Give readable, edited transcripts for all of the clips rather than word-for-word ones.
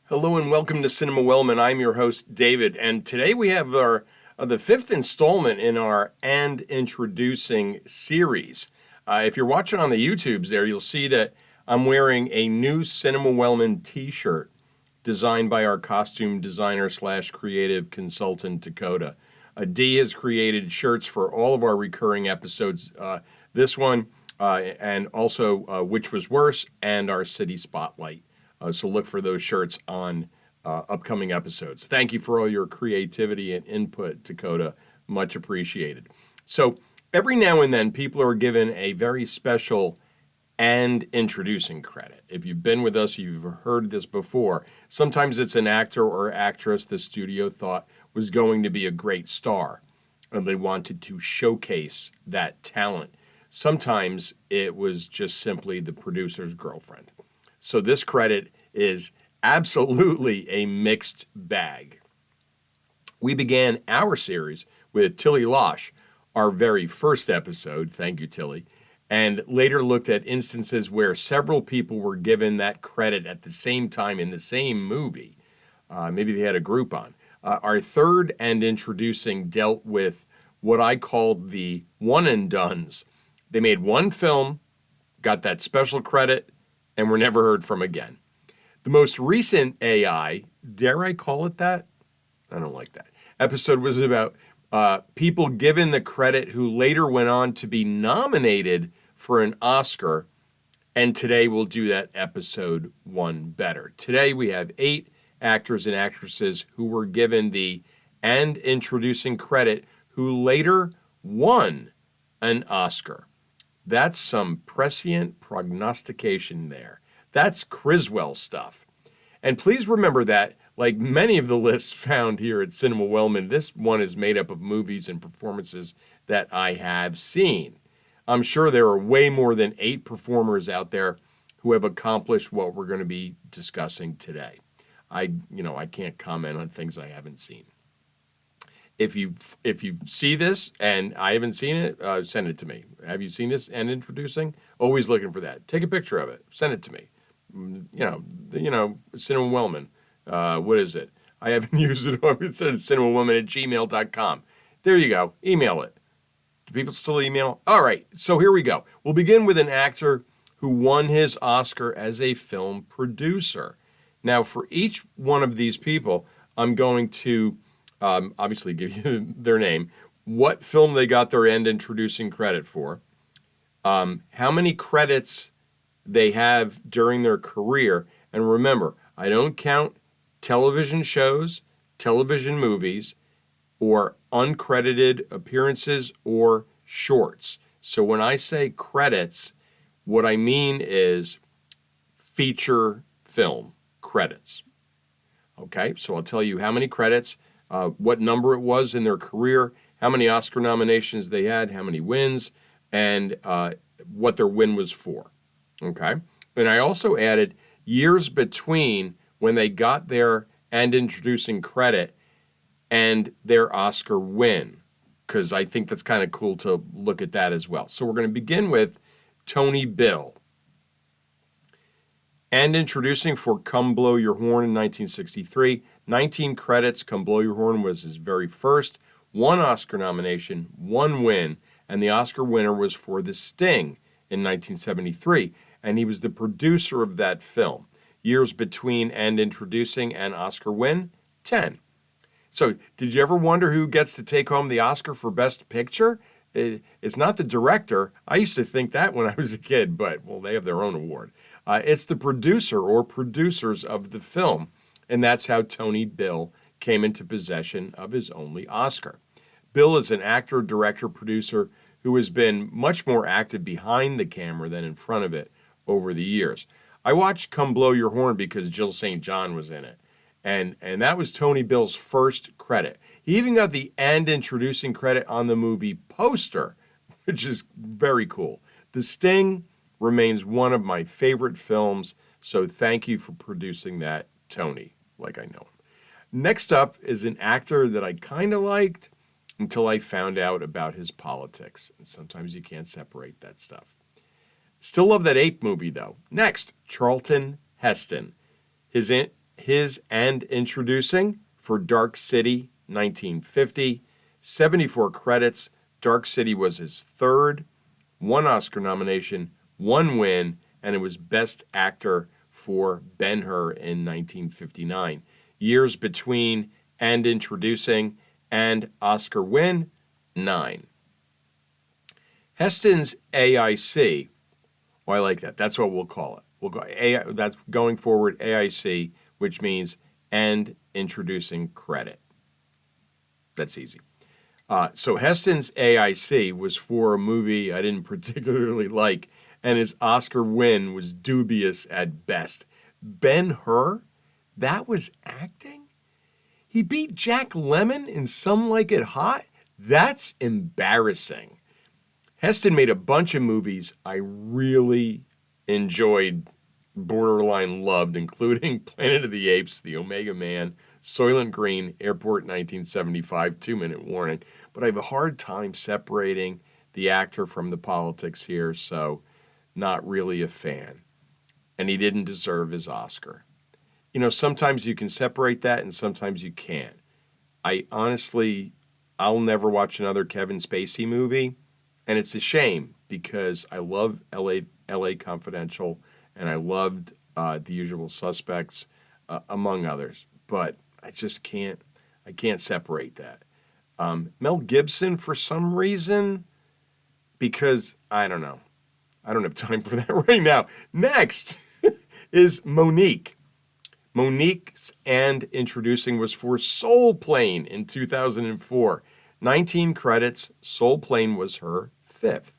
Hello and welcome to Cinema Wellman. I'm your host, David, and today we have the fifth installment in our And Introducing series. If you're watching on the YouTubes there, you'll see that I'm wearing a new Cinema Wellman t-shirt designed by our costume designer slash creative consultant, Dakota. Dee has created shirts for all of our recurring episodes, this one, and also Which Was Worse, and our City Spotlight. So look for those shirts on upcoming episodes. Thank you for all your creativity and input, Dakota. Much appreciated. So every now and then, people are given a very special and introducing credit. If you've been with us, you've heard this before. Sometimes it's an actor or actress the studio thought was going to be a great star, and they wanted to showcase that talent. Sometimes it was just simply the producer's girlfriend. So this credit is absolutely a mixed bag. We began our series with Tilly Losh, our very first episode, thank you Tilly, and later looked at instances where several people were given that credit at the same time in the same movie. Maybe they had a group on. Our third and introducing dealt with what I called the one and dones. They made one film, got that special credit, and were never heard from again. The most recent AI, dare I call it that? I don't like that. Episode was about people given the credit who later went on to be nominated for an Oscar, and today we'll do that episode one better. Today we have 8 actors and actresses who were given the and introducing credit who later won an Oscar. That's some prescient prognostication there. That's Criswell stuff. And please remember that, like many of the lists found here at Cinema Wellman, this one is made up of movies and performances that I have seen. I'm sure there are way more than 8 performers out there who have accomplished what we're going to be discussing today. I can't comment on things I haven't seen. If you see this and I haven't seen it, send it to me. Have you seen this and introducing? Always looking for that. Take a picture of it. Send it to me. Cinema Wellman. What is it? I haven't used it. It says cinemawellman@gmail.com. There you go. Email it. Do people still email? All right. So here we go. We'll begin with an actor who won his Oscar as a film producer. Now, for each one of these people, I'm going to obviously give you their name, what film they got their end introducing credit for, how many credits they have during their career. And remember, I don't count television shows, television movies, or uncredited appearances or shorts. So when I say credits, what I mean is feature film credits. Okay, so I'll tell you how many credits, what number it was in their career, how many Oscar nominations they had, how many wins, and what their win was for. Okay? And I also added years between when they got their and introducing credit and their Oscar win, because I think that's kind of cool to look at that as well. So we're going to begin with Tony Bill. And introducing for Come Blow Your Horn in 1963. 19 credits. Come Blow Your Horn was his very first. 1 Oscar nomination, 1 win, and the Oscar winner was for The Sting in 1973, and he was the producer of that film. Years between and introducing and Oscar win, 10. So did you ever wonder who gets to take home the Oscar for Best Picture? It's not the director. I used to think that when I was a kid, but, well, they have their own award. It's the producer or producers of the film, and that's how Tony Bill came into possession of his only Oscar. Bill is an actor, director, producer who has been much more active behind the camera than in front of it over the years. I watched Come Blow Your Horn because Jill St. John was in it, and that was Tony Bill's first credit. He even got the and introducing credit on the movie poster, which is very cool. The Sting remains one of my favorite films, so thank you for producing that, Tony, like I know him. Next up is an actor that I kind of liked until I found out about his politics. And sometimes you can't separate that stuff. Still love that ape movie, though. Next, Charlton Heston. His his and introducing for Dark City 1950, 74 credits. Dark City was his third, one Oscar nomination, one win, and it was Best Actor for Ben-Hur in 1959. Years between and introducing and Oscar win, 9. Heston's AIC, well, I like that. That's what we'll call it. We'll go that's going forward AIC, which means and introducing credit. That's easy. So Heston's AIC was for a movie I didn't particularly like, and his Oscar win was dubious at best. Ben-Hur, that was acting? He beat Jack Lemmon in Some Like It Hot? That's embarrassing. Heston made a bunch of movies I really enjoyed, borderline loved, including Planet of the Apes, The Omega Man, Soylent Green, Airport 1975, 2-Minute Warning. But I have a hard time separating the actor from the politics here, so not really a fan. And he didn't deserve his Oscar. You know, sometimes you can separate that and sometimes you can't. I'll never watch another Kevin Spacey movie. And it's a shame because I love LA Confidential and I loved The Usual Suspects, among others. But I can't separate that. Mel Gibson, for some reason, because I don't know. I don't have time for that right now. Next is Monique. Monique's and introducing was for Soul Plane in 2004. 19 credits. Soul Plane was her 5th.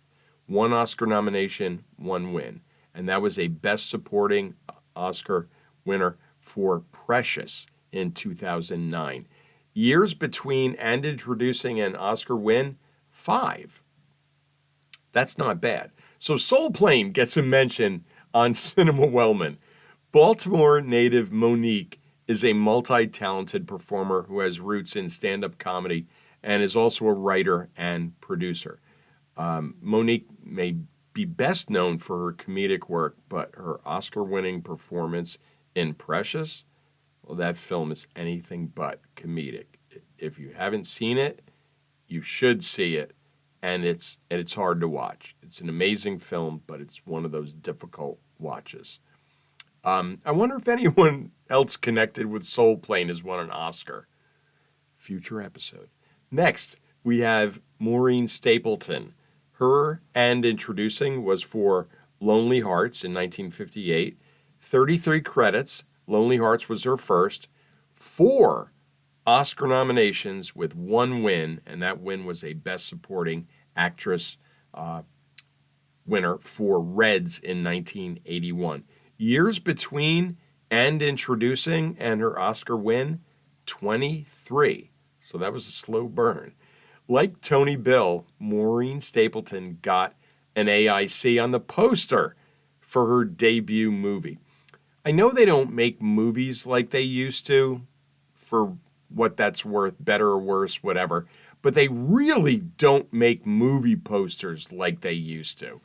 One Oscar nomination, one win. And that was a Best Supporting Oscar winner for Precious in 2009. Years between and introducing an Oscar win, 5. That's not bad. So Soul Plane gets a mention on Cinema Wellman. Baltimore native Monique is a multi-talented performer who has roots in stand-up comedy and is also a writer and producer. Monique may be best known for her comedic work, but her Oscar-winning performance in Precious, well, that film is anything but comedic. If you haven't seen it, you should see it, and it's hard to watch. It's an amazing film, but it's one of those difficult watches. I wonder if anyone else connected with Soul Plane has won an Oscar. Future episode. Next, we have Maureen Stapleton. Her and introducing was for Lonely Hearts in 1958. 33 credits. Lonely Hearts was her first. 4 Oscar nominations with 1 win, and that win was a Best Supporting Actress winner for Reds in 1981. Years between and introducing and her Oscar win, 23. So that was a slow burn. Like Tony Bill, Maureen Stapleton got an AIC on the poster for her debut movie. I know they don't make movies like they used to, for what that's worth, better or worse, whatever, but they really don't make movie posters like they used to.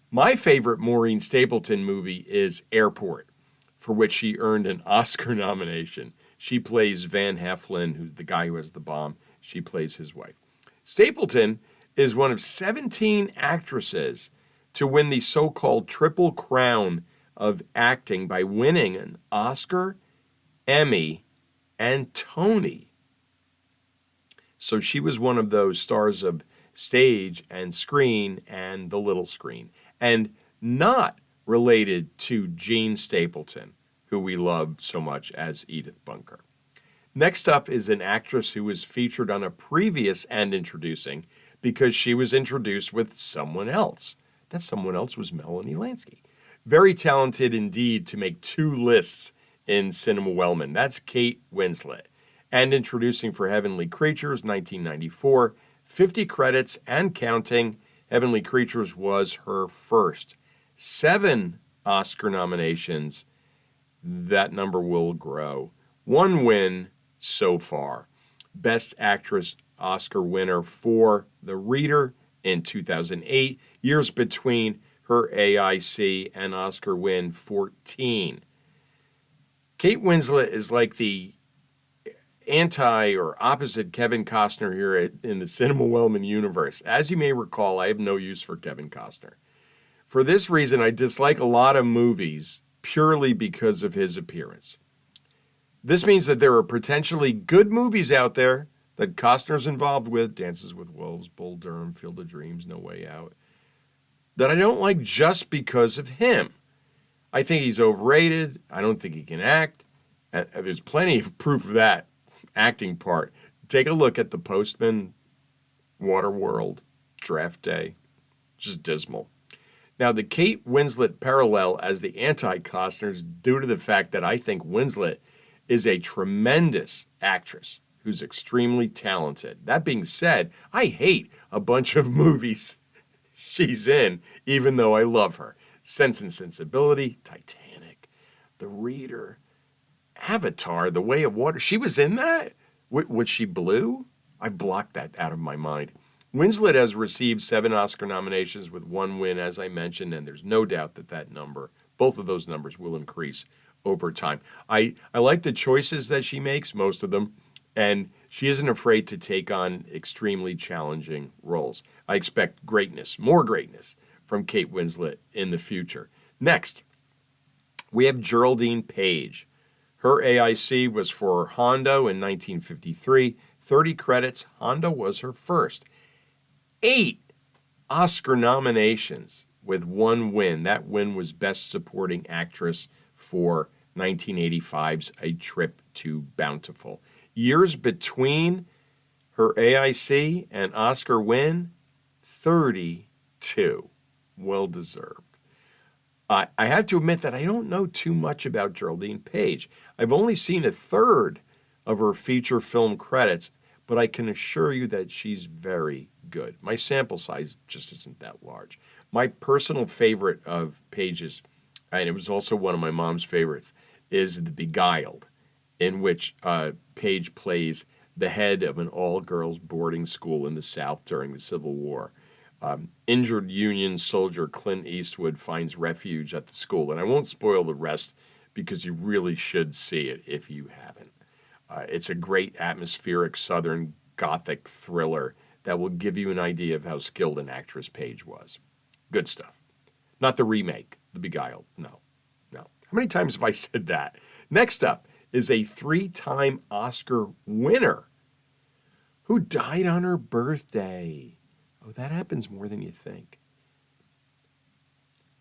My favorite Maureen Stapleton movie is Airport, for which she earned an Oscar nomination. She plays Van Heflin, who's the guy who has the bomb. She plays his wife. Stapleton is one of 17 actresses to win the so-called Triple Crown of acting by winning an Oscar, Emmy, and Tony. So she was one of those stars of stage and screen and the little screen, and not related to Jean Stapleton, who we love so much as Edith Bunker. Next up is an actress who was featured on a previous and introducing because she was introduced with someone else. That someone else was Melanie Lansky. Very talented indeed to make 2 lists in Cinema Wellman. That's Kate Winslet. And introducing for Heavenly Creatures, 1994. 50 credits and counting. Heavenly Creatures was her first. 7 Oscar nominations. That number will grow. 1 win so far. Best Actress Oscar winner for The Reader in 2008. Years between her AIC and Oscar win, 14. Kate Winslet is like the anti or opposite Kevin Costner here in the Cinema Wellman universe. As you may recall, I have no use for Kevin Costner. For this reason, I dislike a lot of movies purely because of his appearance. This means that there are potentially good movies out there that Costner's involved with, Dances with Wolves, Bull Durham, Field of Dreams, No Way Out, that I don't like just because of him. I think he's overrated. I don't think he can act. And there's plenty of proof of that acting part. Take a look at The Postman, Waterworld, Draft Day. Just dismal. Now, the Kate Winslet parallel as the anti-Costner is due to the fact that I think Winslet is a tremendous actress who's extremely talented. That being said, I hate a bunch of movies she's in, even though I love her. Sense and Sensibility, Titanic, The Reader, Avatar, The Way of Water. She was in that? Was she blue? I blocked that out of my mind. Winslet has received 7 Oscar nominations with 1 win, as I mentioned, and there's no doubt that number, both of those numbers will increase over time. I like the choices that she makes, most of them, and she isn't afraid to take on extremely challenging roles. I expect greatness, more greatness, from Kate Winslet in the future. Next, we have Geraldine Page. Her AIC was for Hondo in 1953. 30 credits. Hondo was her first. 8 Oscar nominations with 1 win. That win was Best Supporting Actress for 1985's A Trip to Bountiful. Years between her AIC and Oscar win, 32. Well deserved. I have to admit that I don't know too much about Geraldine Page. I've only seen a third of her feature film credits, but I can assure you that she's very good. My sample size just isn't that large. My personal favorite of Page's, and it was also one of my mom's favorites, is The Beguiled, in which Page plays the head of an all-girls boarding school in the South during the Civil War. Injured Union soldier Clint Eastwood finds refuge at the school. And I won't spoil the rest because you really should see it if you haven't. It's a great atmospheric Southern Gothic thriller that will give you an idea of how skilled an actress Page was. Good stuff. Not the remake, The Beguiled. No. How many times have I said that? Next up is a 3-time Oscar winner who died on her birthday. Oh, that happens more than you think.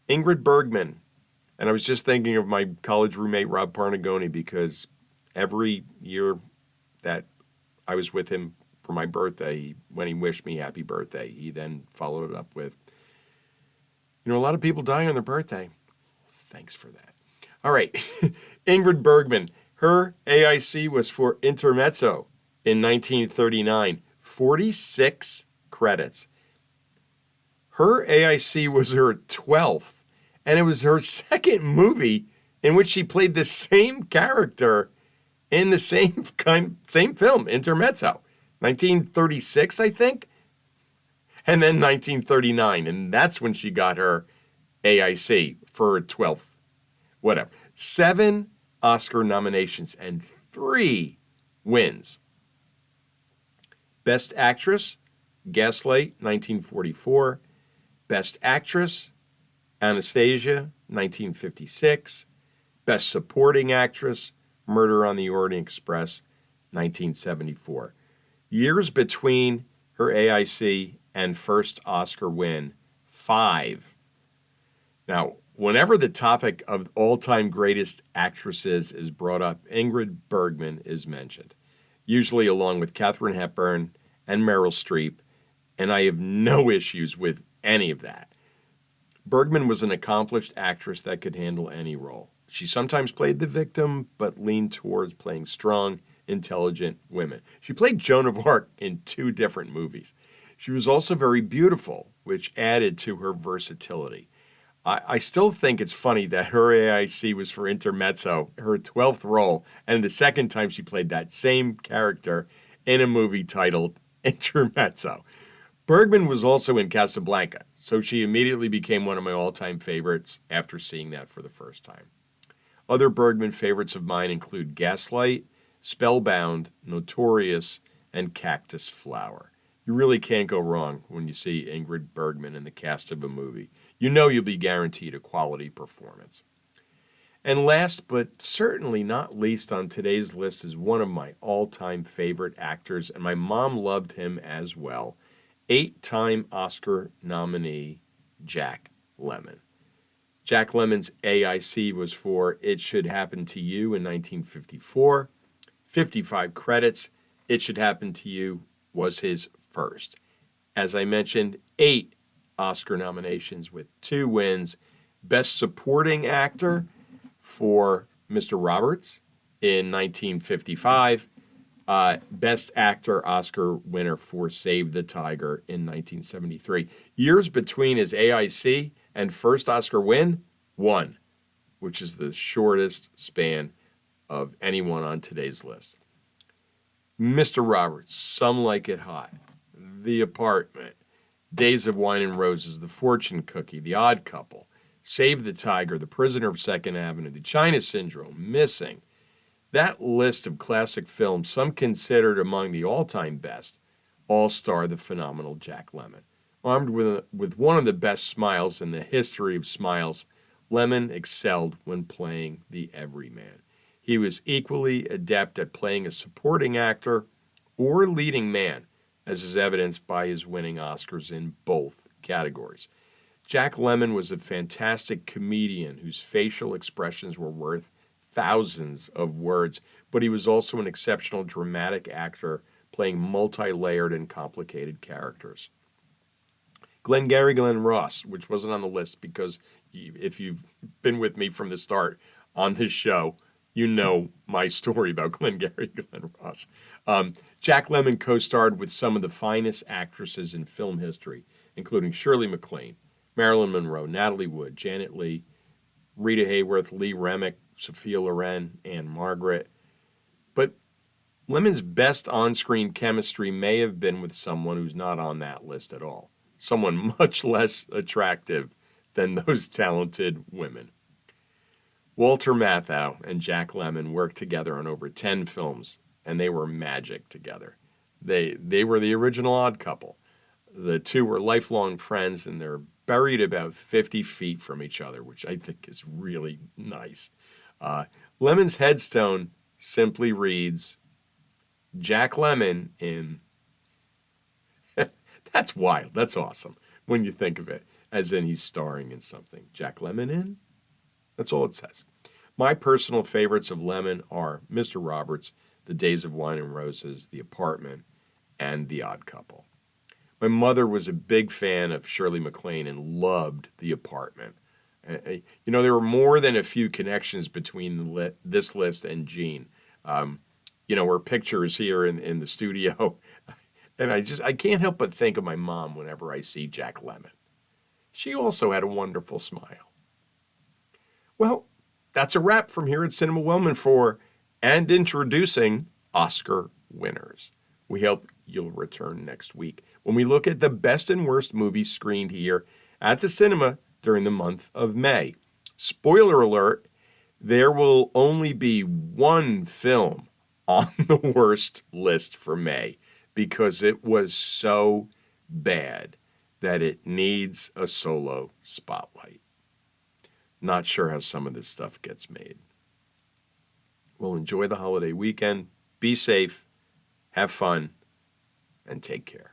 Ingrid Bergman. And I was just thinking of my college roommate, Rob Parnagoni, because every year that I was with him for my birthday, when he wished me happy birthday, he then followed it up with, a lot of people die on their birthday. Thanks for that. All right. Ingrid Bergman. Her AIC was for Intermezzo in 1939. 46 credits. Her AIC was her 12th, and it was her second movie in which she played the same character in the same film, Intermezzo. 1936, I think, and then 1939, and that's when she got her AIC for her 12th. Whatever. 7 Oscar nominations and 3 wins. Best Actress, Gaslight, 1944. Best Actress, Anastasia, 1956. Best Supporting Actress, Murder on the Orient Express, 1974. Years between her AIC and first Oscar win, 5. Now, whenever the topic of all-time greatest actresses is brought up, Ingrid Bergman is mentioned, usually along with Katharine Hepburn and Meryl Streep, and I have no issues with any of that. Bergman was an accomplished actress that could handle any role. She sometimes played the victim, but leaned towards playing strong, intelligent women. She played Joan of Arc in 2 different movies. She was also very beautiful, which added to her versatility. I still think it's funny that her AIC was for Intermezzo, her 12th role, and the second time she played that same character in a movie titled Intermezzo. Bergman was also in Casablanca, so she immediately became one of my all-time favorites after seeing that for the first time. Other Bergman favorites of mine include Gaslight, Spellbound, Notorious, and Cactus Flower. You really can't go wrong when you see Ingrid Bergman in the cast of a movie. You know you'll be guaranteed a quality performance. And last but certainly not least on today's list is one of my all-time favorite actors, and my mom loved him as well. 8-time Oscar nominee Jack Lemmon. Jack Lemmon's AIC was for It Should Happen to You in 1954. 55 credits. It Should Happen to You was his first. As I mentioned, 8 Oscar nominations with 2 wins. Best Supporting Actor for Mr. Roberts in 1955. Best Actor Oscar winner for Save the Tiger in 1973. Years between his AIC and first Oscar win, 1, which is the shortest span of anyone on today's list. Mr. Roberts, Some Like It Hot, The Apartment, Days of Wine and Roses, The Fortune Cookie, The Odd Couple, Save the Tiger, The Prisoner of Second Avenue, The China Syndrome, Missing. That list of classic films, some considered among the all-time best, all star the phenomenal Jack Lemmon. Armed with one of the best smiles in the history of smiles, Lemmon excelled when playing the everyman. He was equally adept at playing a supporting actor or leading man, as is evidenced by his winning Oscars in both categories. Jack Lemmon was a fantastic comedian whose facial expressions were worth thousands of words, but he was also an exceptional dramatic actor playing multi-layered and complicated characters. Glengarry Glen Ross, which wasn't on the list because if you've been with me from the start on this show, you know my story about Glengarry Glen Ross. Jack Lemmon co-starred with some of the finest actresses in film history, including Shirley MacLaine, Marilyn Monroe, Natalie Wood, Janet Leigh, Rita Hayworth, Lee Remick, Sophia Loren, and Margaret. But Lemmon's best on-screen chemistry may have been with someone who's not on that list at all, someone much less attractive than those talented women. Walter Matthau and Jack Lemmon worked together on over 10 films, and they were magic together. They were the original odd couple. The two were lifelong friends, and they're buried about 50 feet from each other, which I think is really nice. Lemmon's headstone simply reads, Jack Lemmon in... That's wild. That's awesome when you think of it, as in he's starring in something. Jack Lemmon in? That's all it says. My personal favorites of Lemmon are Mr. Roberts, The Days of Wine and Roses, The Apartment, and The Odd Couple. My mother was a big fan of Shirley MacLaine and loved The Apartment. There were more than a few connections between this list and Jean. Her pictures here in the studio. And I can't help but think of my mom whenever I see Jack Lemmon. She also had a wonderful smile. Well, that's a wrap from here at Cinema Wellman for and introducing Oscar winners. We hope you'll return next week when we look at the best and worst movies screened here at the cinema during the month of May. Spoiler alert, there will only be one film on the worst list for May because it was so bad that it needs a solo spotlight. Not sure how some of this stuff gets made. Well, enjoy the holiday weekend. Be safe, have fun, and take care.